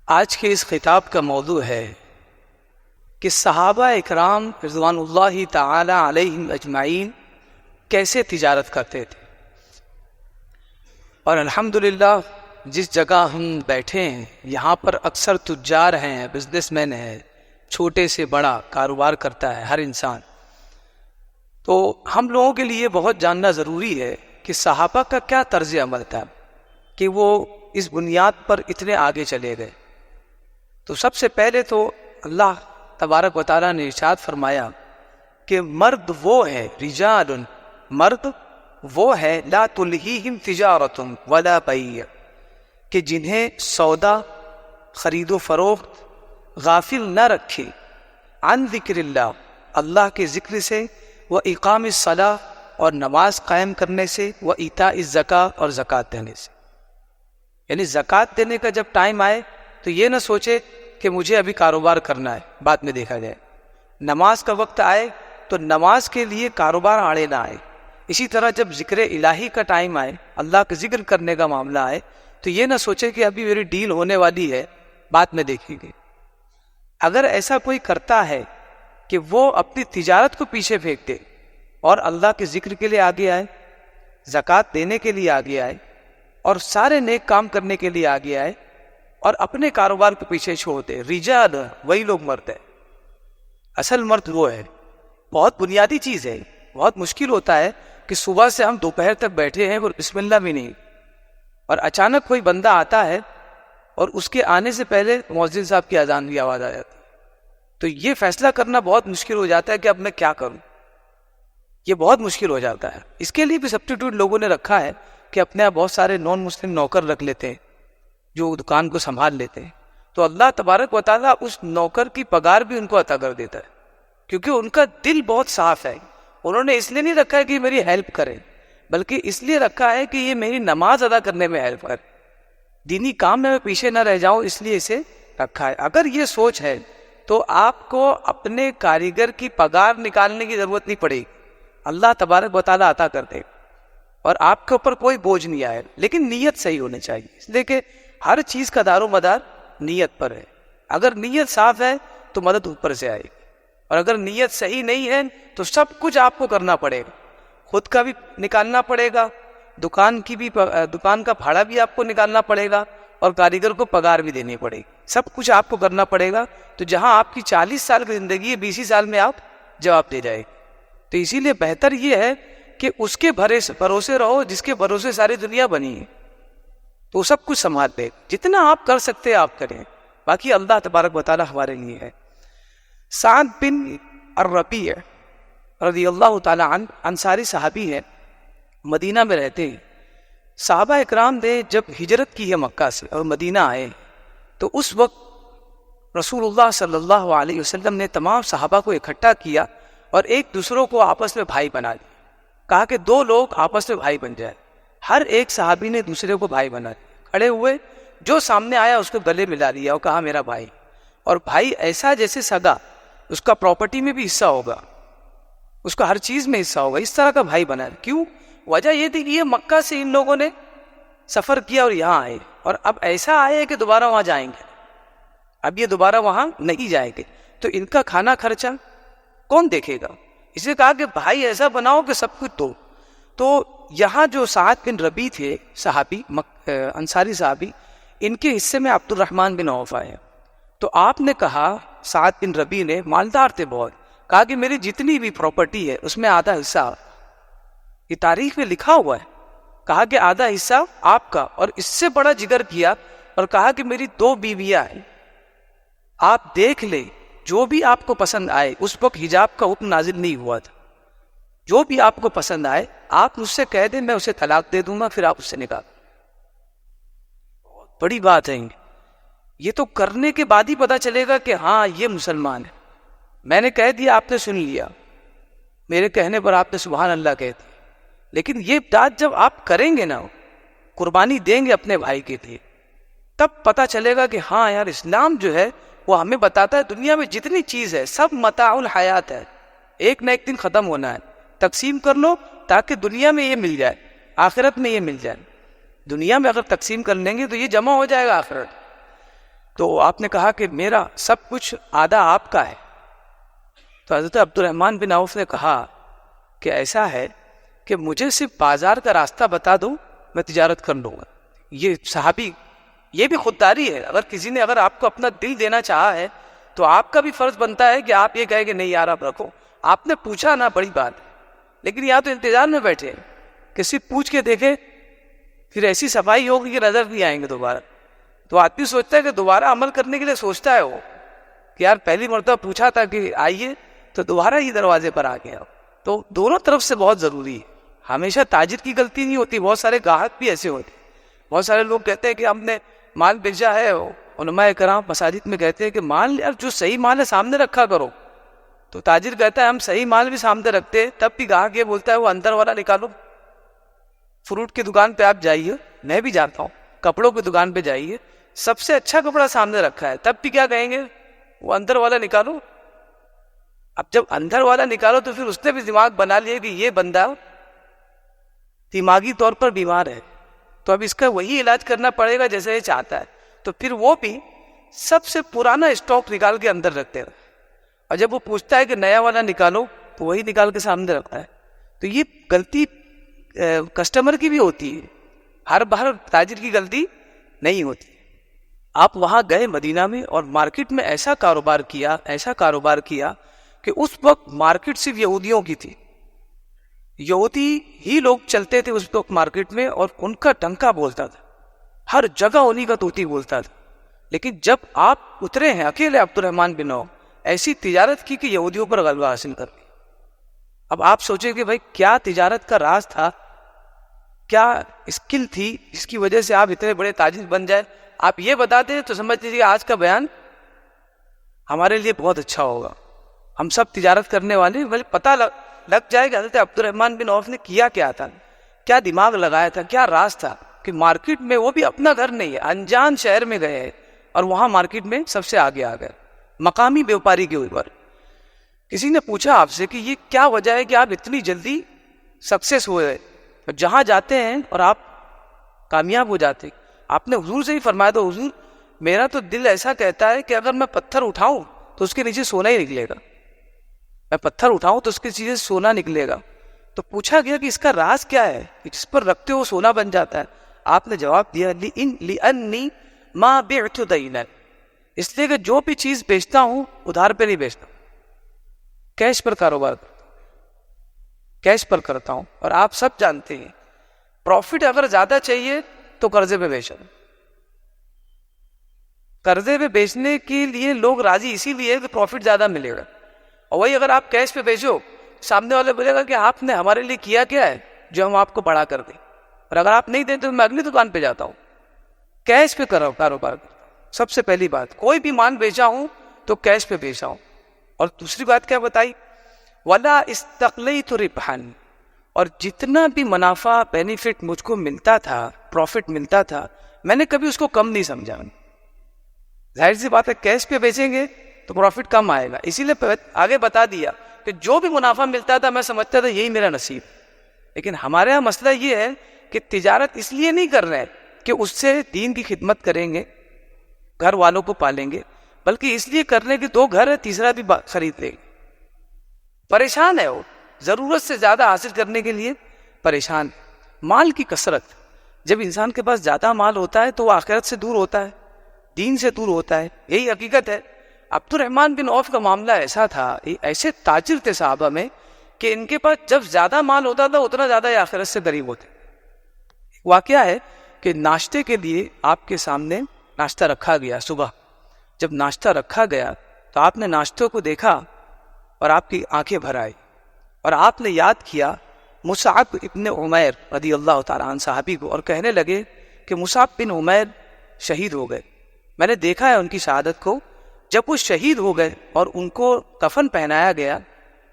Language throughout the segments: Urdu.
آج کے اس خطاب کا موضوع ہے کہ صحابہ اکرام رضوان اللہ تعالی علیہم اجمعین کیسے تجارت کرتے تھے، اور الحمدللہ جس جگہ ہم بیٹھے ہیں یہاں پر اکثر تجار ہیں، بزنس مین ہیں، چھوٹے سے بڑا کاروبار کرتا ہے ہر انسان. تو ہم لوگوں کے لیے بہت جاننا ضروری ہے کہ صحابہ کا کیا طرز عمل تھا کہ وہ اس بنیاد پر اتنے آگے چلے گئے. تو سب سے پہلے تو اللہ تبارک و تعالیٰ نے ارشاد فرمایا کہ مرد وہ ہے، رجال، مرد وہ ہے، لا تلہیہم تجارت ولا بیع، کہ جنہیں سودا، خرید و فروخت غافل نہ رکھے، عن ذکر اللہ، اللہ کے ذکر سے، و اقام الصلاۃ، اور نماز قائم کرنے سے، و ایتاء الزکاۃ، اور زکوٰۃ دینے سے. یعنی زکوٰۃ دینے کا جب ٹائم آئے تو یہ نہ سوچے کہ مجھے ابھی کاروبار کرنا ہے، بعد میں دیکھا جائے. نماز کا وقت آئے تو نماز کے لیے کاروبار آڑے نہ آئے. اسی طرح جب ذکر الہی کا ٹائم آئے، اللہ کا ذکر کرنے کا معاملہ آئے، تو یہ نہ سوچے کہ ابھی میری ڈیل ہونے والی ہے، بعد میں دیکھیں گے. اگر ایسا کوئی کرتا ہے کہ وہ اپنی تجارت کو پیچھے پھینک دے اور اللہ کے ذکر کے لیے آگے آئے، زکوٰۃ دینے کے لیے آگے آئے، اور سارے نیک کام کرنے کے لیے آگے آئے، اور اپنے کاروبار کو پیچھے چھوڑ دے، رجال، وہی لوگ مرد ہیں. اصل مرد وہ ہے. بہت بنیادی چیز ہے. بہت مشکل ہوتا ہے کہ صبح سے ہم دوپہر تک بیٹھے ہیں اور بسم اللہ بھی نہیں، اور اچانک کوئی بندہ آتا ہے اور اس کے آنے سے پہلے مؤذن صاحب کی اذان کی آواز آ جاتی ہے. تو یہ فیصلہ کرنا بہت مشکل ہو جاتا ہے کہ اب میں کیا کروں. یہ بہت مشکل ہو جاتا ہے. اس کے لیے بھی سبسٹیٹیوٹ لوگوں نے رکھا ہے کہ اپنے یہاں بہت سارے نان مسلم نوکر رکھ لیتے ہیں جو دکان کو سنبھال لیتے ہیں. تو اللہ تبارک و تعالیٰ اس نوکر کی پگار بھی ان کو عطا کر دیتا ہے، کیونکہ ان کا دل بہت صاف ہے. انہوں نے اس لیے نہیں رکھا ہے کہ میری ہیلپ کرے، بلکہ اس لیے رکھا ہے کہ یہ میری نماز ادا کرنے میں ہیلپ کرے، دینی کام میں پیچھے نہ رہ جاؤں، اس لیے اسے رکھا ہے. اگر یہ سوچ ہے تو آپ کو اپنے کاریگر کی پگار نکالنے کی ضرورت نہیں پڑے گی، اللہ تبارک و تعالیٰ عطا کر دے گا، اور آپ کے اوپر کوئی بوجھ نہیں آئے. لیکن نیت صحیح ہونی چاہیے، اس لیے کہ ہر چیز کا دار و مدار نیت پر ہے. اگر نیت صاف ہے تو مدد اوپر سے آئے گی، اور اگر نیت صحیح نہیں ہے تو سب کچھ آپ کو کرنا پڑے گا. خود کا بھی نکالنا پڑے گا، دکان کا بھاڑا بھی آپ کو نکالنا پڑے گا، اور کاریگر کو پگار بھی دینی پڑے گی. سب کچھ آپ کو کرنا پڑے گا. تو جہاں آپ کی 40 سال کی زندگی ہے، 20 سال میں آپ جواب دے جائے گی. تو اسی لیے بہتر یہ ہے کہ اس کے بھروسے رہو جس کے بھروسے ساری دنیا بنی ہے. تو سب کچھ سنبھال لے. جتنا آپ کر سکتے ہیں آپ کریں، باقی اللہ تبارک و تعالیٰ ہمارے لیے ہے. سعد بن الربیع رضی اللہ تعالیٰ عنہ انصاری صحابی ہے، مدینہ میں رہتے ہیں. صحابہ اکرام نے جب ہجرت کی ہے مکہ سے اور مدینہ آئے، تو اس وقت رسول اللہ صلی اللہ علیہ وسلم نے تمام صحابہ کو اکٹھا کیا اور ایک دوسروں کو آپس میں بھائی بنا دیا. کہا کہ 2 لوگ آپس میں بھائی بن جائے. ہر ایک صحابی نے دوسرے کو بھائی بنا دیا. کھڑے ہوئے، جو سامنے آیا اس کو گلے ملا لیا اور کہا میرا بھائی. اور بھائی ایسا جیسے سگا، اس کا پراپرٹی میں بھی حصہ ہوگا، اس کا ہر چیز میں حصہ ہوگا. اس طرح کا بھائی بنا. کیوں؟ وجہ یہ تھی کہ یہ مکہ سے ان لوگوں نے سفر کیا اور یہاں آئے، اور اب ایسا آئے کہ دوبارہ وہاں جائیں گے. اب یہ دوبارہ وہاں نہیں جائیں گے، تو ان کا کھانا خرچہ کون دیکھے گا؟ اس نے کہا کہ بھائی ایسا بناؤ کہ سب کچھ دو. تو یہاں جو سعد بن ربیع تھے صحابی، انصاری صحابی، ان کے حصے میں عبد الرحمن بن عوف آئے. تو آپ نے کہا، سعد بن ربیع نے، مالدار تھے بہت، کہا کہ میری جتنی بھی پراپرٹی ہے اس میں آدھا حصہ، یہ تاریخ میں لکھا ہوا ہے، کہا کہ آدھا حصہ آپ کا. اور اس سے بڑا جگر کیا اور کہا کہ میری 2 بیویاں ہیں، آپ دیکھ لیں جو بھی آپ کو پسند آئے. اس وقت حجاب کا حکم نازل نہیں ہوا تھا. جو بھی آپ کو پسند آئے آپ مجھ سے کہہ دیں، میں اسے طلاق دے دوں گا، پھر آپ اس سے نکاح. بہت بڑی بات ہے. یہ تو کرنے کے بعد ہی پتا چلے گا کہ ہاں یہ مسلمان ہے. میں نے کہہ دیا، آپ نے سن لیا، میرے کہنے پر آپ نے سبحان اللہ کہہ دیا. لیکن یہ بات جب آپ کریں گے نا، قربانی دیں گے اپنے بھائی کے لیے، تب پتا چلے گا کہ ہاں یار اسلام جو ہے وہ ہمیں بتاتا ہے دنیا میں جتنی چیز ہے سب متاع الحیات ہے، ایک نہ ایک دن ختم ہونا ہے. تقسیم کر لو تاکہ دنیا میں یہ مل جائے، آخرت میں یہ مل جائے. دنیا میں اگر تقسیم کر لیں گے تو یہ جمع ہو جائے گا آخرت. تو آپ نے کہا کہ میرا سب کچھ آدھا آپ کا ہے. تو حضرت عبد الرحمن بن عوف نے کہا کہ ایسا ہے کہ مجھے صرف بازار کا راستہ بتا دو، میں تجارت کر لوں گا. یہ صحابی، یہ بھی خودداری ہے. اگر کسی نے اگر آپ کو اپنا دل دینا چاہا ہے تو آپ کا بھی فرض بنتا ہے کہ آپ یہ کہیں کہ نہیں یار آپ رکھو. آپ نے پوچھا نا، بڑی بات ہے. لیکن یہاں تو انتظار میں بیٹھے کہ صرف پوچھ کے دیکھے، پھر ایسی صفائی ہوگی کہ نظر نہیں آئیں گے دوبارہ. تو آدمی سوچتا ہے کہ دوبارہ عمل کرنے کے لیے سوچتا ہے وہ کہ یار پہلی مرتبہ پوچھا تھا کہ آئیے تو دوبارہ ہی دروازے پر آ گیا. تو دونوں طرف سے بہت ضروری ہے. ہمیشہ تاجر کی غلطی نہیں ہوتی، بہت سارے گاہک بھی ایسے ہوتے. بہت سارے لوگ کہتے ہیں کہ ہم نے مال بیچا ہے، علماء کرام مساجد میں کہتے ہیں کہ مال یار جو صحیح مال ہے سامنے رکھا کرو. تو تاجر کہتا ہے ہم صحیح مال بھی سامنے رکھتے، تب بھی گاہک یہ بولتا ہے وہ اندر والا نکالو. فروٹ کی دکان پہ آپ جائیے، میں بھی جاتا ہوں، کپڑوں کی دکان پہ جائیے، سب سے اچھا کپڑا سامنے رکھا ہے، تب بھی کیا کہیں گے؟ وہ اندر والا نکالو. اب جب اندر والا نکالو تو پھر اس نے بھی دماغ بنا لیا کہ یہ بندہ دماغی طور پر بیمار ہے، تو اب اس کا وہی علاج کرنا پڑے گا جیسے یہ چاہتا ہے. تو پھر وہ بھی سب سے پرانا اسٹاک نکال کے اندر رکھتے ہیں، اور جب وہ پوچھتا ہے کہ نیا والا نکالو تو وہی نکال کے سامنے رکھتا ہے. تو یہ غلطی کسٹمر کی بھی ہوتی ہے، ہر بار تاجر کی غلطی نہیں ہوتی. آپ وہاں گئے مدینہ میں اور مارکیٹ میں ایسا کاروبار کیا کہ اس وقت مارکیٹ صرف یہودیوں کی تھی. یہودی ہی لوگ چلتے تھے اس وقت مارکیٹ میں، اور ان کا ڈنکا بولتا تھا، ہر جگہ انہی کا طوطی بولتا تھا. لیکن جب آپ اترے ہیں اکیلے عبد الرحمن بن عوف، ایسی تجارت کی کہ یہودیوں پر غلبہ حاصل کر لیا. اب آپ سوچیں کہ بھائی کیا تجارت کا راز تھا، کیا اسکل تھی جس کی وجہ سے آپ اتنے بڑے تاجر بن جائے. آپ یہ بتاتے تو سمجھ لیجیے آج کا بیان ہمارے لیے بہت اچھا ہوگا. ہم سب تجارت کرنے والے پتہ لگ جائے کہ حضرت عبد الرحمن بن عوف نے کیا تھا، کیا دماغ لگایا تھا، کیا راز تھا کہ مارکیٹ میں، وہ بھی اپنا گھر نہیں ہے، انجان شہر میں گئے اور وہاں مارکیٹ میں سب سے آگے آ گئے، مقامی بیوپاری کے اوپر. کسی نے پوچھا آپ سے کہ یہ کیا وجہ ہے کہ آپ اتنی جلدی سکسیس ہوئے، جہاں جاتے ہیں اور آپ کامیاب ہو جاتے. آپ نے حضور سے ہی فرمایا تو حضور میرا تو دل ایسا کہتا ہے کہ اگر میں پتھر اٹھاؤں تو اس کے نیچے سونا ہی نکلے گا، میں پتھر اٹھاؤں تو اس کے نیچے سونا نکلے گا. تو پوچھا گیا کہ اس کا راز کیا ہے کہ جس پر رکھتے ہو سونا بن جاتا ہے. آپ نے جواب دیا لِأَنِّي مَا بِعْتُ دَيْنًا، اس لیے کہ جو بھی چیز بیچتا ہوں ادھار پہ نہیں بیچتا، کیش پر کاروبار کرتا ہوں، کیش پر کرتا ہوں. اور آپ سب جانتے ہیں پروفٹ اگر زیادہ چاہیے تو قرضے پہ بیچو. قرضے پہ بیچنے کے لیے لوگ راضی اسی لیے کہ پروفٹ زیادہ ملے گا. اور وہی اگر آپ کیش پہ بیچو، سامنے والے بولے گا کہ آپ نے ہمارے لیے کیا ہے جو ہم آپ کو بڑھا کر دیں، اور اگر آپ نہیں دیں تو میں اگلی دکان پہ جاتا ہوں. کیش پہ کرو کاروبار کرتا ہوں. سب سے پہلی بات، کوئی بھی مال بیچا ہوں تو کیش پہ بیچا ہوں. اور دوسری بات کیا بتائی؟ وَلَا اسْتَقْلَيْتُ رِبْحًا، اور جتنا بھی منافع بینیفٹ مجھ کو ملتا تھا، پروفٹ ملتا تھا، میں نے کبھی اس کو کم نہیں سمجھا. ظاہر سی بات ہے کیش پہ بیچیں گے تو پروفٹ کم آئے گا، اسی لیے آگے بتا دیا کہ جو بھی منافع ملتا تھا میں سمجھتا تھا یہی میرا نصیب. لیکن ہمارے یہاں مسئلہ یہ ہے کہ تجارت اس لیے نہیں کر رہے کہ اس سے دین کی خدمت کریں گے، گھر والوں کو پالیں گے، بلکہ اس لیے کر رہے کہ 2 گھر ہے تیسرا بھی خرید لیں گے. پریشان ہے وہ، ضرورت سے زیادہ حاصل کرنے کے لیے پریشان. مال کی کثرت، جب انسان کے پاس زیادہ مال ہوتا ہے تو وہ آخرت سے دور ہوتا ہے، دین سے دور ہوتا ہے. یہی حقیقت ہے. عبد الرحمن بن عوف کا معاملہ ایسا تھا، ایسے تاجر تھے صحابہ میں کہ ان کے پاس جب زیادہ مال ہوتا تھا اتنا زیادہ یہ آخرت سے قریب ہوتے. واقعہ ہے کہ ناشتے کے لیے آپ کے سامنے ناشتہ رکھا گیا. صبح جب ناشتہ رکھا گیا تو آپ نے ناشتوں کو دیکھا اور آپ کی آنکھیں بھر آئی، اور آپ نے یاد کیا مصعب ابن عمیر رضی اللہ تعالیٰ عنہ صحابی کو، اور کہنے لگے کہ مصعب بن عمیر شہید ہو گئے. میں نے دیکھا ہے ان کی شہادت کو. جب وہ شہید ہو گئے اور ان کو کفن پہنایا گیا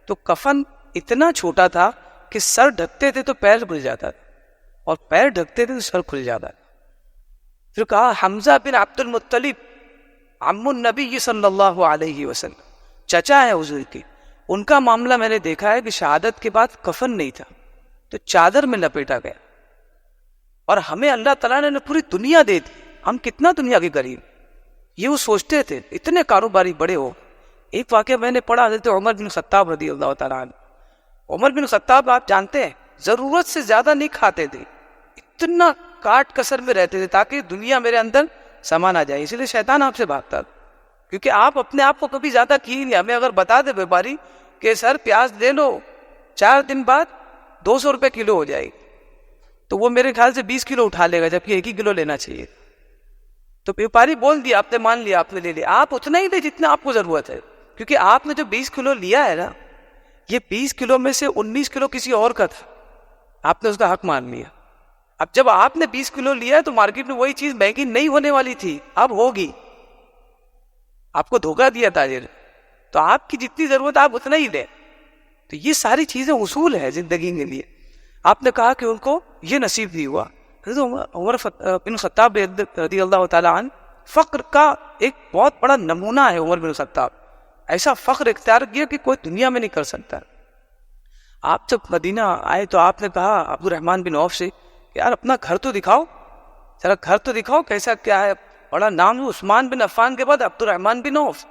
تو کفن اتنا چھوٹا تھا کہ سر ڈھکتے تھے تو پیر کھل جاتا تھا، اور پیر ڈھکتے تھے تو سر کھل جاتا تھا. پھر کہا حمزہ بن عبد المطلب عم النبی صلی اللہ علیہ وسلم، چچا ہے حضور کی، ان کا معاملہ میں نے دیکھا ہے کہ شہادت کے بعد کفن نہیں تھا تو چادر میں لپیٹا گیا. اور ہمیں اللہ تعالیٰ نے پوری دنیا دے دی، ہم کتنا دنیا کے قریب. یہ وہ سوچتے تھے اتنے کاروباری بڑے ہو. ایک واقعہ میں نے پڑھا حضرت عمر بن خطاب رضی اللہ تعالیٰ عنہ. عمر بن خطاب آپ جانتے ہیں ضرورت سے زیادہ نہیں کھاتے تھے, اتنا کاٹ کسر میں رہتے تھے تاکہ دنیا میرے اندر سامان آ جائے. اسی لیے شیطان آپ سے بھاگتا تھا, کیونکہ آپ اپنے آپ کو کبھی زیادہ کی نہیں. ہمیں اگر بتا دے بیپاری کہ سر پیاز لے لو 4 دن بعد 200 روپے کلو ہو جائے گی, تو وہ میرے خیال سے 20 کلو اٹھا لے گا, جبکہ 1 ہی کلو لینا چاہیے. تو بیپاری بول دیا, آپ نے مان لیا, آپ نے لے لیا. آپ اتنا ہی لے جتنا آپ کو ضرورت ہے, کیونکہ آپ نے جو 20 کلو لیا ہے نا, یہ 20 کلو میں سے 19 کلو کسی اور کا تھا, آپ نے اس کا حق مان لیا. اب جب آپ نے 20 کلو لیا ہے تو مارکیٹ میں وہی چیز مہنگی نہیں ہونے والی تھی, اب ہوگی. آپ کو دھوکہ دیا تاجر, تو آپ کی جتنی ضرورت آپ اتنا ہی لیں. تو یہ ساری چیزیں اصول ہے زندگی کے لیے. آپ نے کہا کہ ان کو یہ نصیب نہیں ہوا. حضرت عمر بن خطاب رضی اللہ تعالیٰ عنہ فقر کا ایک بہت بڑا نمونہ ہے. عمر بن خطاب ایسا فخر اختیار کیا کہ کوئی دنیا میں نہیں کر سکتا. آپ جب مدینہ آئے تو آپ نے کہا عبد الرحمن بن عوف سے کہ یار اپنا گھر تو دکھاؤ, ذرا گھر تو دکھاؤ کیسا کیا ہے. بڑا نام ہے, عثمان بن عفان کے بعد عبد الرحمن بن عوف,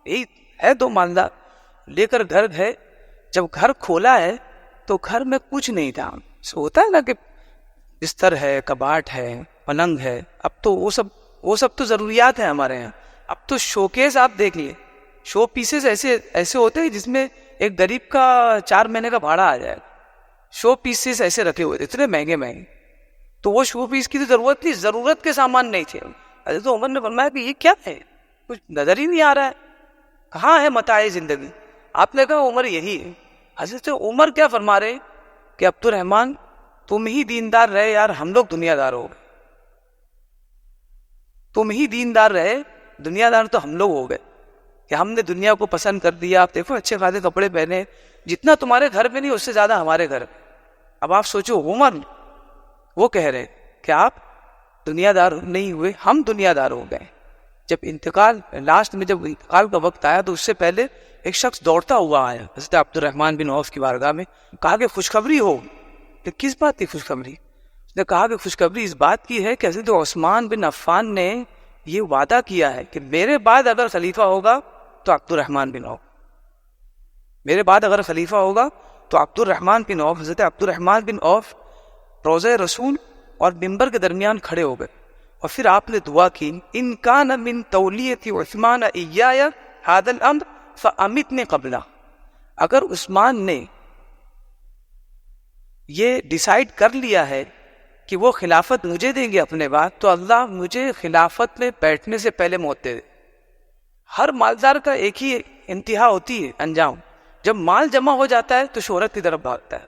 یہی ہے 2 مالدار. لے کر گھر گئے. جب گھر کھولا ہے تو گھر میں کچھ نہیں تھا. ہوتا ہے نا کہ بستر ہے, کباٹ ہے, پلنگ ہے. اب تو وہ سب تو ضروریات ہیں ہمارے یہاں. اب تو شوکیس آپ دیکھ لیے, شو پیسز ایسے ہوتے ہیں جس میں ایک غریب کا 4 مہینے کا بھاڑا آ جائے گا. شو پیسز ایسے رکھے ہوئے تھے, اتنے مہنگے. تو وہ شو پیس کی تو ضرورت تھی, ضرورت کے سامان نہیں تھے. حضرت عمر نے فرمایا کہ یہ کیا ہے, کچھ نظر ہی نہیں آ رہا ہے, کہاں ہے متاع زندگی. آپ نے کہا عمر یہی ہے. حضرت عمر کیا فرما رہے کہ عبد الرحمن تم ہی دیندار رہے یار, ہم لوگ دنیا دار ہو گئے. تم ہی دیندار رہے, دنیا دار تو ہم لوگ ہو گئے کہ ہم نے دنیا کو پسند کر دیا. آپ دیکھو اچھے خاصے کپڑے پہنے, جتنا تمہارے گھر میں نہیں اس سے زیادہ ہمارے گھر میں. اب آپ سوچو, عمر وہ کہہ رہے کہ آپ دنیا دار نہیں ہوئے, ہم دنیا دار ہو گئے. جب لاسٹ میں جب انتقال کا وقت آیا تو اس سے پہلے ایک شخص دوڑتا ہوا آیا حضرت عبد الرحمن بن عوف کی بارگاہ میں, کہا کہ خوشخبری ہو. کہ کس بات کی خوشخبری؟ اس نے کہا کہ خوشخبری اس بات کی ہے کہ حضرت عثمان بن عفان نے یہ وعدہ کیا ہے کہ میرے بعد اگر خلیفہ ہوگا تو عبد الرحمن بن عوف, میرے بعد اگر خلیفہ ہوگا تو عبد الرحمن بن عوف. حضرت عبد الرحمن بن عوف روضہ رسول اور منبر کے درمیان کھڑے ہو گئے, اور پھر آپ نے دعا کی, ان کان من تولیت عثمان ایایا ھذا الامر فامتنی قبلہ. اگر عثمان نے یہ ڈیسائیڈ کر لیا ہے کہ وہ خلافت مجھے دیں گے اپنے بعد, تو اللہ مجھے خلافت میں بیٹھنے سے پہلے موت دے دے. ہر مالدار کا ایک ہی انتہا ہوتی ہے, انجام. جب مال جمع ہو جاتا ہے تو شہرت کی طرف بھاگتا ہے.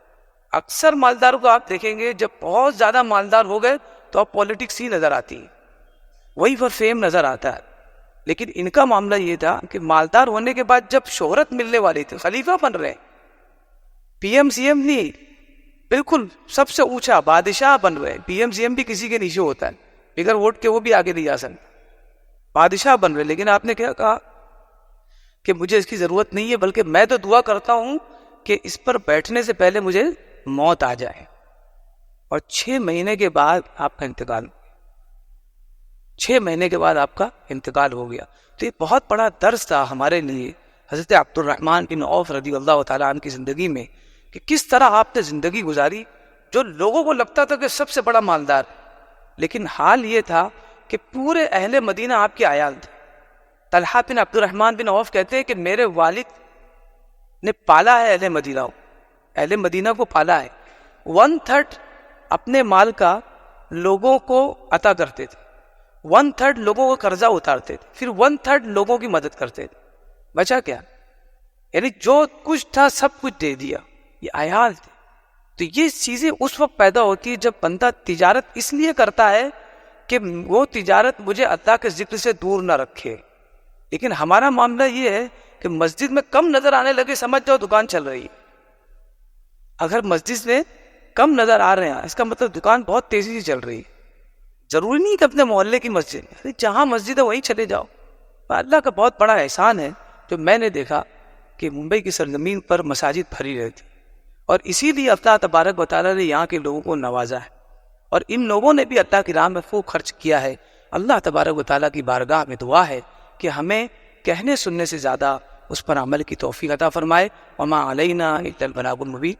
اکثر مالداروں کو آپ دیکھیں گے جب بہت زیادہ مالدار ہو گئے تو اب پولیٹکس ہی نظر آتی ہے, وہی پر فیم نظر آتا ہے. لیکن ان کا معاملہ یہ تھا کہ مالدار ہونے کے بعد جب شہرت ملنے والی تھی, خلیفہ بن رہے, پی ایم سی ایم نہیں, بالکل سب سے اونچا بادشاہ بن رہے. پی ایم سی ایم بھی کسی کے نیچے ہوتا ہے, بغیر ووٹ کے وہ بھی آگے نہیں جا سکتا. بادشاہ بن رہے, لیکن آپ نے کیا کہا کہ مجھے اس کی ضرورت نہیں ہے, بلکہ میں تو دعا کرتا ہوں کہ اس پر بیٹھنے سے پہلے مجھے موت آ جائے. اور 6 مہینے کے بعد آپ کا انتقال, 6 مہینے کے بعد آپ کا انتقال ہو گیا. تو یہ بہت بڑا درس تھا ہمارے لیے حضرت عبد الرحمن بن عوف رضی اللہ تعالیٰ عنہ کی زندگی میں, کہ کس طرح آپ نے زندگی گزاری جو لوگوں کو لگتا تھا کہ سب سے بڑا مالدار, لیکن حال یہ تھا کہ پورے اہل مدینہ آپ کے عیال تھے. طلحہ بن عبد الرحمن بن عوف کہتے ہیں کہ میرے والد نے پالا ہے اہل مدینہ کو, اہل مدینہ کو پالا ہے. 1/3 اپنے مال کا لوگوں کو عطا کرتے تھے, 1/3 لوگوں کو قرضہ اتارتے تھے, پھر 1/3 لوگوں کی مدد کرتے تھے. بچا کیا؟ یعنی جو کچھ تھا سب کچھ دے دیا. یہ عیال تھے. تو یہ چیزیں اس وقت پیدا ہوتی ہے جب بندہ تجارت اس لیے کرتا ہے کہ وہ تجارت مجھے اللہ کے ذکر سے دور نہ رکھے. لیکن ہمارا معاملہ یہ ہے کہ مسجد میں کم نظر آنے لگے, سمجھ جاؤ دکان چل رہی ہے. اگر مسجد میں کم نظر آ رہے ہیں اس کا مطلب دکان بہت تیزی سے چل رہی ہے. ضروری نہیں کہ اپنے محلے کی مسجد, جہاں مسجد ہے وہیں چلے جاؤ. اللہ کا بہت بڑا احسان ہے جو میں نے دیکھا کہ ممبئی کی سرزمین پر مساجد بھری رہتی, اور اسی لیے اللہ تبارک و تعالیٰ نے یہاں کے لوگوں کو نوازا ہے, اور ان لوگوں نے بھی اللہ کی راہ میں خوب خرچ کیا ہے. اللہ تبارک و تعالیٰ کی بارگاہ میں دعا ہے کہ ہمیں کہنے سننے سے زیادہ اس پر عمل کی توفیق عطا فرمائے. وما علینا الا البلاغ المبین.